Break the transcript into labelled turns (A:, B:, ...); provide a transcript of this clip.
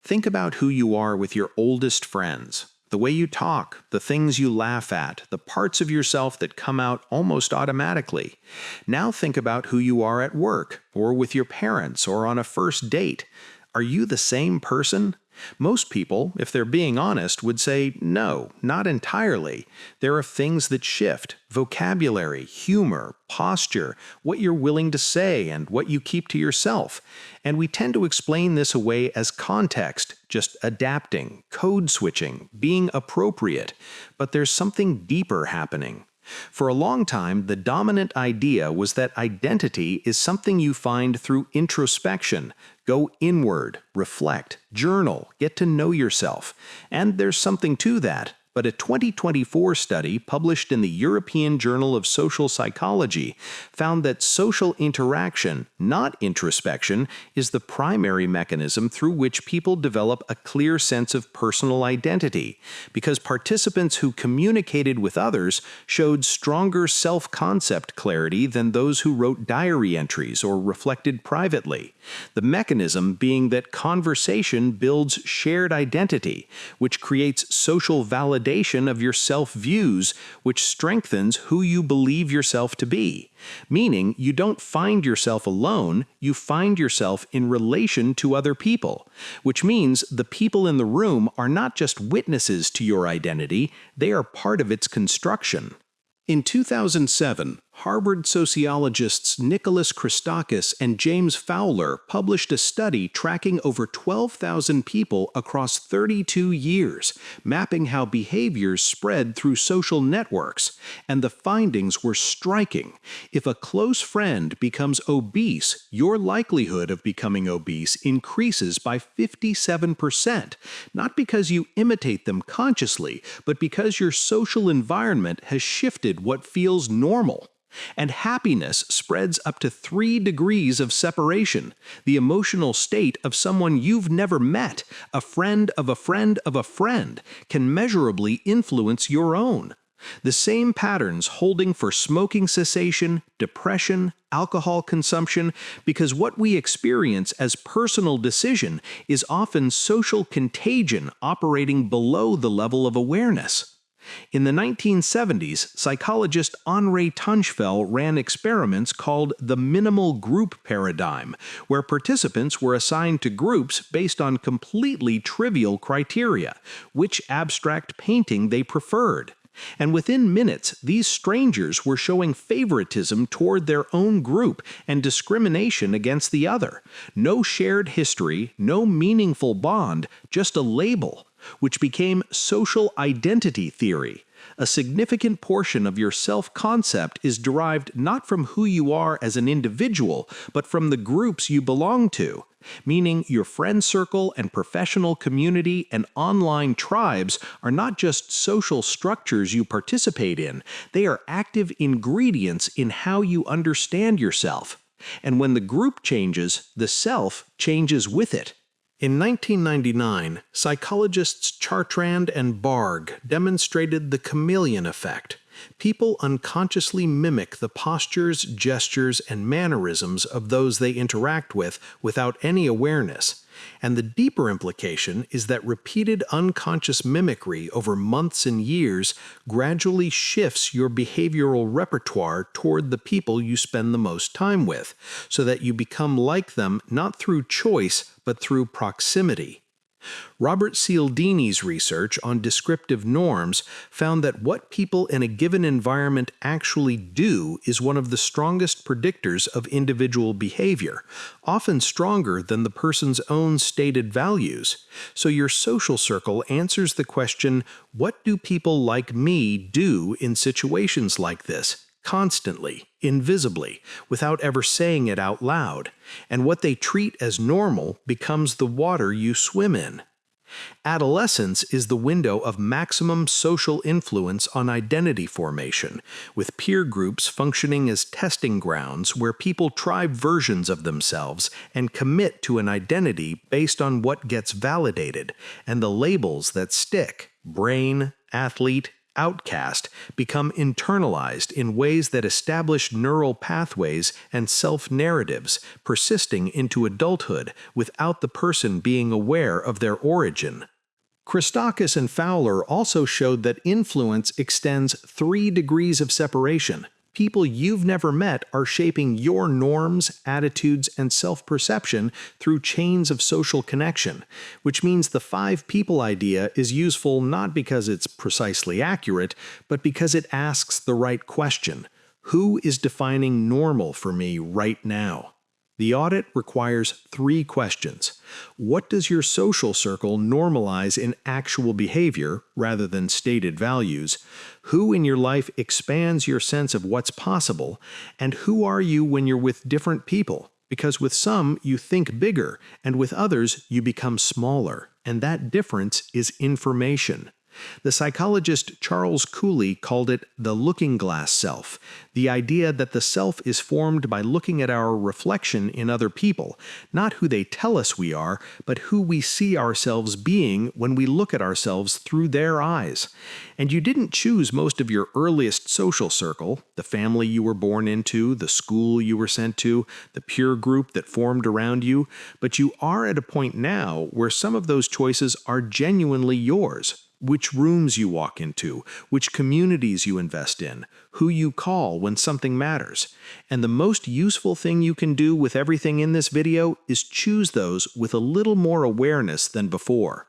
A: Think about who you are with your oldest friends. The way you talk, the things you laugh at, the parts of yourself that come out almost automatically. Now think about who you are at work, or with your parents, or on a first date. Are you the same person? Most people, if they're being honest, would say no, not entirely. There are things that shift: vocabulary, humor, posture, what you're willing to say, and what you keep to yourself. And we tend to explain this away as context, just adapting, code switching, being appropriate. But there's something deeper happening. For a long time, the dominant idea was that identity is something you find through introspection. Go inward, reflect, journal, get to know yourself. And there's something to that. But a 2024 study published in the European Journal of Social Psychology found that social interaction, not introspection, is the primary mechanism through which people develop a clear sense of personal identity, because participants who communicated with others showed stronger self-concept clarity than those who wrote diary entries or reflected privately. The mechanism being that conversation builds shared identity, which creates social validation of your self-views, which strengthens who you believe yourself to be. Meaning, you don't find yourself alone, you find yourself in relation to other people. Which means the people in the room are not just witnesses to your identity, they are part of its construction. In 2007, Harvard sociologists Nicholas Christakis and James Fowler published a study tracking over 12,000 people across 32 years, mapping how behaviors spread through social networks, and the findings were striking. If a close friend becomes obese, your likelihood of becoming obese increases by 57%, not because you imitate them consciously, but because your social environment has shifted what feels normal. And happiness spreads up to 3 degrees of separation, the emotional state of someone you've never met, a friend of a friend of a friend, can measurably influence your own. The same patterns holding for smoking cessation, depression, alcohol consumption, because what we experience as personal decision is often social contagion operating below the level of awareness. In the 1970s, psychologist Henri Tajfel ran experiments called the minimal group paradigm, where participants were assigned to groups based on completely trivial criteria, which abstract painting they preferred. And within minutes, these strangers were showing favoritism toward their own group and discrimination against the other. No shared history, no meaningful bond, just a label, which became social identity theory. A significant portion of your self-concept is derived not from who you are as an individual, but from the groups you belong to, meaning your friend circle and professional community and online tribes are not just social structures you participate in, they are active ingredients in how you understand yourself. And when the group changes, the self changes with it. In 1999, psychologists Chartrand and Barg demonstrated the Chameleon Effect. People unconsciously mimic the postures, gestures, and mannerisms of those they interact with without any awareness. And the deeper implication is that repeated unconscious mimicry over months and years gradually shifts your behavioral repertoire toward the people you spend the most time with, so that you become like them not through choice, but through proximity. Robert Cialdini's research on descriptive norms found that what people in a given environment actually do is one of the strongest predictors of individual behavior, often stronger than the person's own stated values. So your social circle answers the question, what do people like me do in situations like this? Constantly, invisibly, without ever saying it out loud, and what they treat as normal becomes the water you swim in. Adolescence is the window of maximum social influence on identity formation, with peer groups functioning as testing grounds where people try versions of themselves and commit to an identity based on what gets validated, and the labels that stick: brain, athlete, outcast become internalized in ways that establish neural pathways and self-narratives, persisting into adulthood without the person being aware of their origin. Christakis and Fowler also showed that influence extends 3 degrees of separation. People you've never met are shaping your norms, attitudes, and self-perception through chains of social connection, which means the 5 people idea is useful not because it's precisely accurate, but because it asks the right question. Who is defining normal for me right now? The audit requires 3 questions. What does your social circle normalize in actual behavior rather than stated values? Who in your life expands your sense of what's possible? And who are you when you're with different people? Because with some, you think bigger, and with others, you become smaller. And that difference is information. The psychologist Charles Cooley called it the looking glass self, the idea that the self is formed by looking at our reflection in other people, not who they tell us we are, but who we see ourselves being when we look at ourselves through their eyes. And you didn't choose most of your earliest social circle, the family you were born into, the school you were sent to, the peer group that formed around you, but you are at a point now where some of those choices are genuinely yours. Which rooms you walk into, which communities you invest in, who you call when something matters. And the most useful thing you can do with everything in this video is choose those with a little more awareness than before.